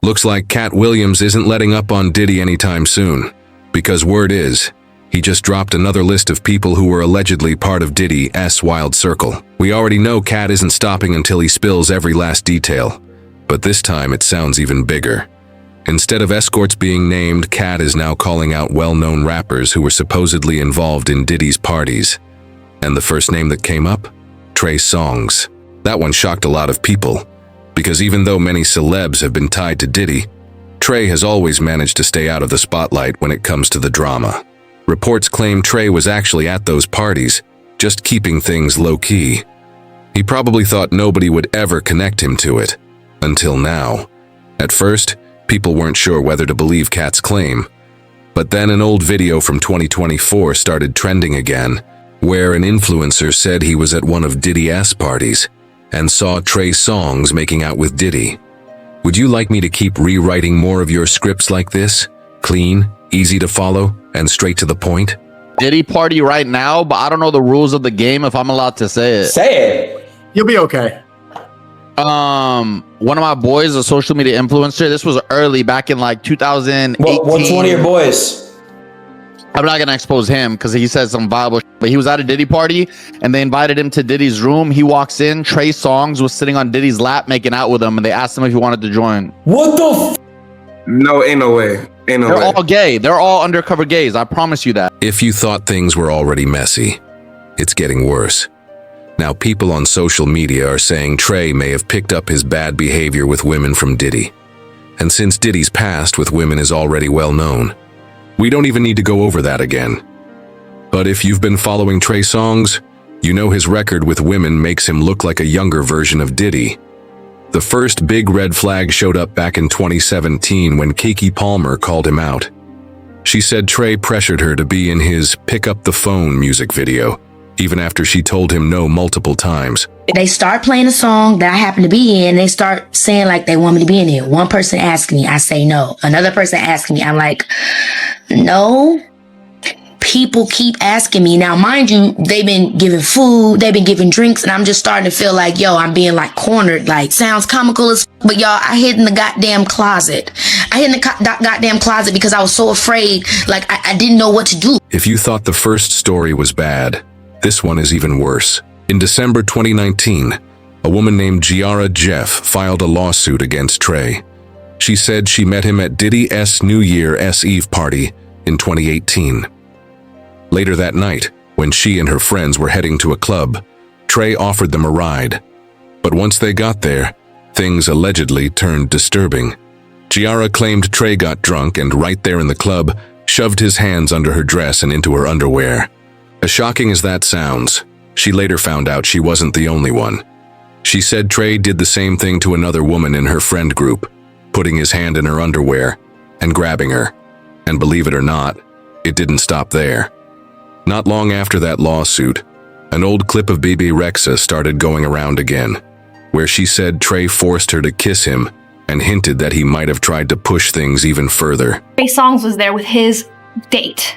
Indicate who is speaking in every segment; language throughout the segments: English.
Speaker 1: Looks like Katt Williams isn't letting up on Diddy anytime soon, because word is, he just dropped another list of people who were allegedly part of Diddy's wild circle. We already know Katt isn't stopping until he spills every last detail, but this time it sounds even bigger. Instead of escorts being named, Katt is now calling out well-known rappers who were supposedly involved in Diddy's parties. And the first name that came up? Trey Songz. That one shocked a lot of people, because even though many celebs have been tied to Diddy, Trey has always managed to stay out of the spotlight when it comes to the drama. Reports claim Trey was actually at those parties, just keeping things low-key. He probably thought nobody would ever connect him to it, until now. At first, people weren't sure whether to believe Katt's claim, but then an old video from 2024 started trending again, where an influencer said he was at one of Diddy's parties and saw Trey Songz making out with Diddy. Would you like me to keep rewriting more of your scripts like this? Clean, easy to follow, and straight to the point?
Speaker 2: Diddy party right now, but I don't know the rules of the game if I'm allowed to say it.
Speaker 3: Say it.
Speaker 4: You'll be okay.
Speaker 2: One of my boys, a social media influencer, this was early, back in like 2018.
Speaker 3: What's one of your boys?
Speaker 2: I'm not gonna expose him because he said some viable shit, but he was at a Diddy party and they invited him to Diddy's room. He walks in, Trey Songz was sitting on Diddy's lap making out with him, and they asked him if he wanted to join.
Speaker 3: What the
Speaker 5: No, ain't no way. Ain't no way.
Speaker 2: They're all gay. They're all undercover gays. I promise you that.
Speaker 1: If you thought things were already messy, it's getting worse. Now people on social media are saying Trey may have picked up his bad behavior with women from Diddy. And since Diddy's past with women is already well known, we don't even need to go over that again. But if you've been following Trey Songz, you know his record with women makes him look like a younger version of Diddy. The first big red flag showed up back in 2017 when Keke Palmer called him out. She said Trey pressured her to be in his Pick Up the Phone music video, even after she told him no multiple times.
Speaker 6: They start playing a song that I happen to be in. They start saying like they want me to be in it. One person asks me, I say no. Another person asks me, I'm like, no. People keep asking me. Now, mind you, they've been giving food, they've been giving drinks, and I'm just starting to feel like, yo, I'm being like cornered. Like, sounds comical as but y'all, I hid in the goddamn closet. I hid in the goddamn closet because I was so afraid, like I didn't know what to do.
Speaker 1: If you thought the first story was bad, this one is even worse. In December 2019, a woman named Giara Jeff filed a lawsuit against Trey. She said she met him at Diddy's New Year's Eve party in 2018. Later that night, when she and her friends were heading to a club, Trey offered them a ride. But once they got there, things allegedly turned disturbing. Giara claimed Trey got drunk and right there in the club, shoved his hands under her dress and into her underwear. As shocking as that sounds, she later found out she wasn't the only one. She said Trey did the same thing to another woman in her friend group, putting his hand in her underwear and grabbing her. And believe it or not, it didn't stop there. Not long after that lawsuit, an old clip of BB Rexha started going around again, where she said Trey forced her to kiss him and hinted that he might have tried to push things even further.
Speaker 7: Trey Songz was there with his date.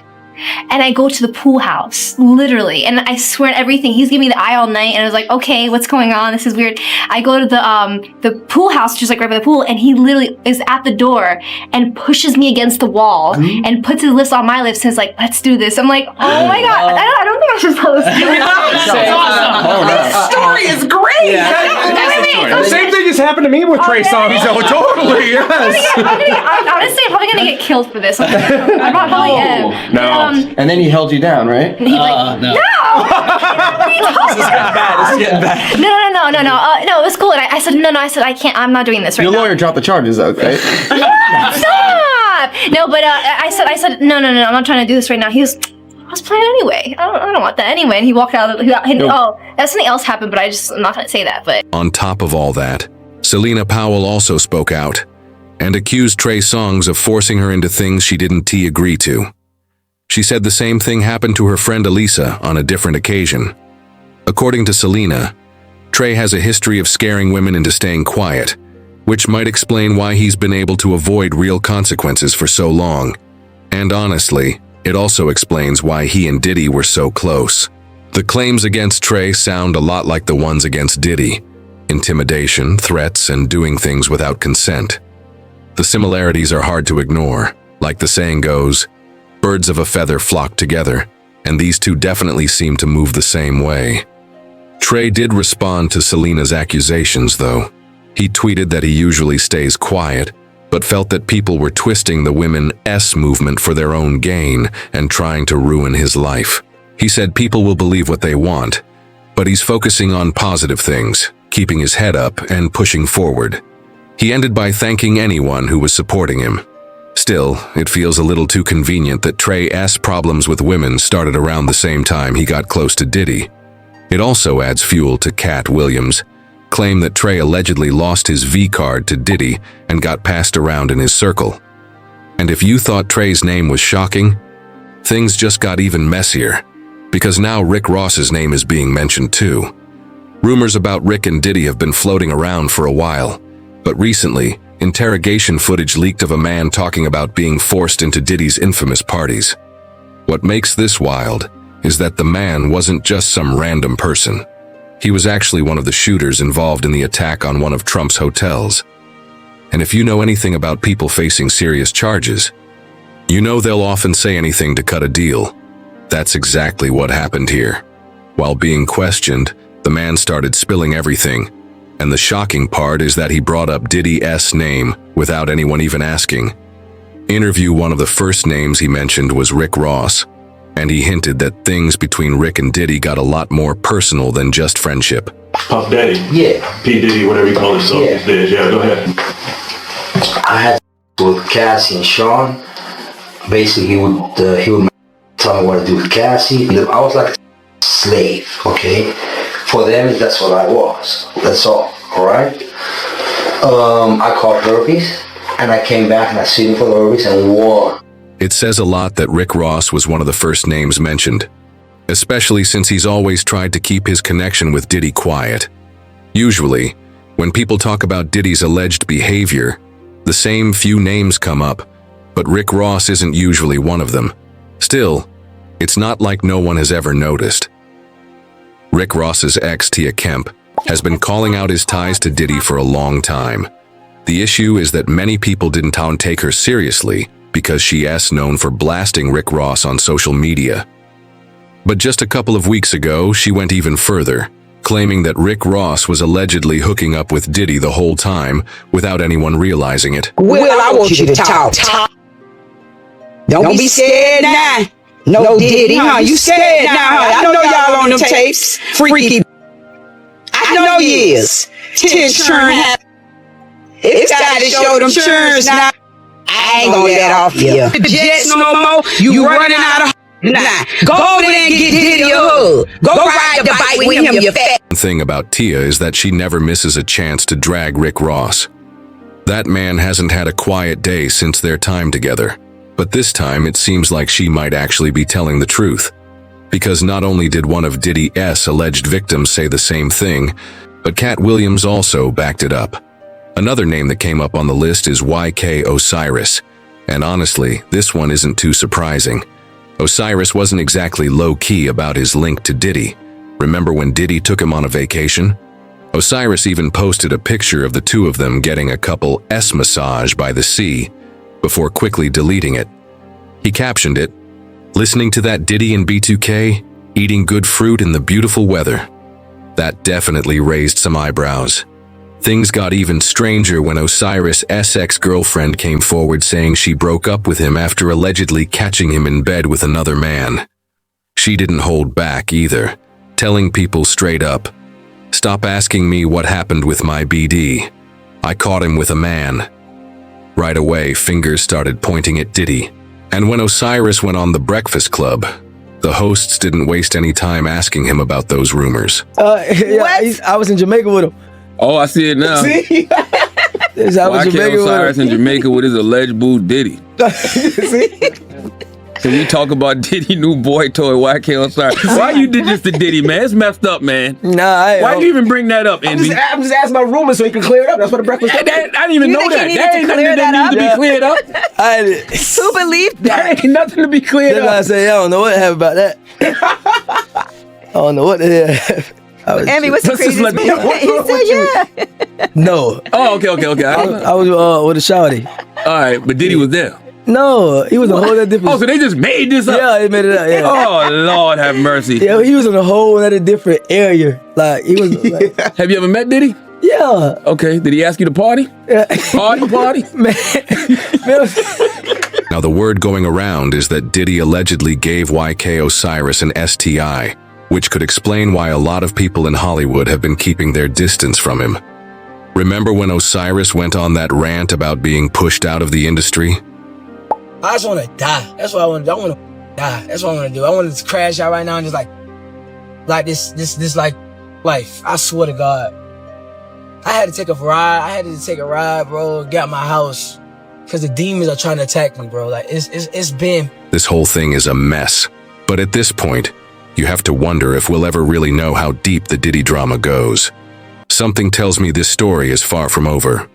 Speaker 7: And I go to the pool house, literally, and I swear everything. He's giving me the eye all night, and I was like, okay, what's going on? This is weird. I go to the pool house, just like right by the pool, and he literally is at the door and pushes me against the wall and puts his lips on my lips and is like, let's do this. I'm like, oh my God, I don't think I should tell this story.
Speaker 4: That's awesome.
Speaker 3: This
Speaker 4: story is great.
Speaker 7: Yeah.
Speaker 4: The same thing just happened to me with Trey Songz. Oh, totally, yes.
Speaker 7: Honestly, I'm probably gonna get killed for this. I probably am.
Speaker 4: No.
Speaker 3: And then he held you down, right?
Speaker 7: He's like, no.
Speaker 3: This is getting bad. This is getting bad.
Speaker 7: No, it was cool. And I said, no, I said, I can't, I'm not doing this right now.
Speaker 3: Your lawyer dropped the charges, though, right?
Speaker 7: Stop! No, but I said, no, I'm not trying to do this right now. He was, I was playing anyway. I don't want that anyway. And he walked out. Oh, that's something else happened, but I'm not going to say that. But
Speaker 1: on top of all that, Selena Powell also spoke out and accused Trey Songz of forcing her into things she didn't agree to. She said the same thing happened to her friend Elisa on a different occasion. According to Selena, Trey has a history of scaring women into staying quiet, which might explain why he's been able to avoid real consequences for so long. And honestly, it also explains why he and Diddy were so close. The claims against Trey sound a lot like the ones against Diddy: intimidation, threats, and doing things without consent. The similarities are hard to ignore. Like the saying goes, birds of a feather flock together, and these two definitely seem to move the same way. Trey did respond to Selena's accusations, though. He tweeted that he usually stays quiet, but felt that people were twisting the women's movement for their own gain and trying to ruin his life. He said people will believe what they want, but he's focusing on positive things, keeping his head up and pushing forward. He ended by thanking anyone who was supporting him. Still, it feels a little too convenient that Trey's problems with women started around the same time he got close to Diddy. It also adds fuel to Katt Williams' claim that Trey allegedly lost his V card to Diddy and got passed around in his circle. And if you thought Trey's name was shocking, things just got even messier, because now Rick Ross's name is being mentioned too. Rumors about Rick and Diddy have been floating around for a while, but recently, interrogation footage leaked of a man talking about being forced into Diddy's infamous parties. What makes this wild is that the man wasn't just some random person. He was actually one of the shooters involved in the attack on one of Trump's hotels. And if you know anything about people facing serious charges, you know they'll often say anything to cut a deal. That's exactly what happened here. While being questioned, the man started spilling everything. And the shocking part is that he brought up Diddy's name without anyone even asking. Interview one of the first names he mentioned was Rick Ross, and he hinted that things between Rick and Diddy got a lot more personal than just friendship.
Speaker 8: Puff Daddy?
Speaker 9: Yeah.
Speaker 8: P. Diddy, whatever you call yourself these days. Yeah, go ahead.
Speaker 9: I had with Cassie and Sean. Basically, he would tell me what to do with Cassie. I was like a slave, okay? For them, that's what I was. That's all right? I caught herpes, and I came back and I sued him for the herpes and won.
Speaker 1: It says a lot that Rick Ross was one of the first names mentioned, especially since he's always tried to keep his connection with Diddy quiet. Usually, when people talk about Diddy's alleged behavior, the same few names come up, but Rick Ross isn't usually one of them. Still, it's not like no one has ever noticed. Rick Ross's ex, Tia Kemp, has been calling out his ties to Diddy for a long time. The issue is that many people didn't take her seriously because she's known for blasting Rick Ross on social media. But just a couple of weeks ago, she went even further, claiming that Rick Ross was allegedly hooking up with Diddy the whole time without anyone realizing it.
Speaker 10: Well, I want you to talk. Don't be scared now. No Diddy, huh? You scared now, huh? I know y'all on them tapes. Freaky. I know you is. Churn. It's got to show them churns now. I ain't gonna let off you. Jets no more. You running out of nah. Go over there and get Diddy a hug. Go ride the bike with him, you fat.
Speaker 1: One thing about Tia is that she never misses a chance to drag Rick Ross. That man hasn't had a quiet day since their time together. But this time it seems like she might actually be telling the truth. Because not only did one of Diddy's alleged victims say the same thing, but Katt Williams also backed it up. Another name that came up on the list is YK Osiris. And honestly, this one isn't too surprising. Osiris wasn't exactly low-key about his link to Diddy. Remember when Diddy took him on a vacation? Osiris even posted a picture of the two of them getting a couple's massage by the sea, before quickly deleting it. He captioned it, "Listening to that Diddy and B2K, eating good fruit in the beautiful weather." That definitely raised some eyebrows. Things got even stranger when Osiris' ex-girlfriend came forward saying she broke up with him after allegedly catching him in bed with another man. She didn't hold back either, telling people straight up, "Stop asking me what happened with my BD. I caught him with a man." Right away, fingers started pointing at Diddy. And when Osiris went on The Breakfast Club, the hosts didn't waste any time asking him about those rumors.
Speaker 11: I was in Jamaica with him.
Speaker 12: Oh, I see it now.
Speaker 11: See?
Speaker 12: Why can't Osiris in Jamaica with his alleged boo Diddy?
Speaker 11: See?
Speaker 12: Can we talk about Diddy new boy toy? Why can't Osiris? Why you did this to Diddy, man? It's messed up, man.
Speaker 11: Nah,
Speaker 12: why you even bring that up,
Speaker 11: I'm just asking my roommate so he can clear it up. That's what The Breakfast Club.
Speaker 12: I didn't even know that. That ain't nothing that needs to be cleared up.
Speaker 11: Who
Speaker 10: believed
Speaker 12: that? That ain't nothing to be cleared up.
Speaker 11: That's why I say I don't know what happened about that. I don't know what the hell.
Speaker 10: Emmy, what's the craziest thing? He said, yeah.
Speaker 11: No.
Speaker 12: Oh, okay.
Speaker 11: I was with a shawty.
Speaker 12: right, but Diddy was there.
Speaker 11: No, he was a whole other different.
Speaker 12: Oh, so they just made this up?
Speaker 11: Yeah, they made it up. Yeah.
Speaker 12: Oh, Lord have mercy.
Speaker 11: Yeah, he was in a whole other different area. Like he was. Like,
Speaker 12: have you ever met Diddy?
Speaker 11: Yeah.
Speaker 12: Okay. Did he ask you to party?
Speaker 11: Yeah.
Speaker 12: Party?
Speaker 11: Man.
Speaker 1: Now the word going around is that Diddy allegedly gave YK Osiris an STI, which could explain why a lot of people in Hollywood have been keeping their distance from him. Remember when Osiris went on that rant about being pushed out of the industry?
Speaker 13: I just want to die. That's what I want to do. I want to die. That's what I want to do. I want to crash out right now and just like this like life. I swear to God. I had to take a ride, bro, get out my house. Because the demons are trying to attack me, bro. Like, it's been...
Speaker 1: This whole thing is a mess. But at this point, you have to wonder if we'll ever really know how deep the Diddy drama goes. Something tells me this story is far from over.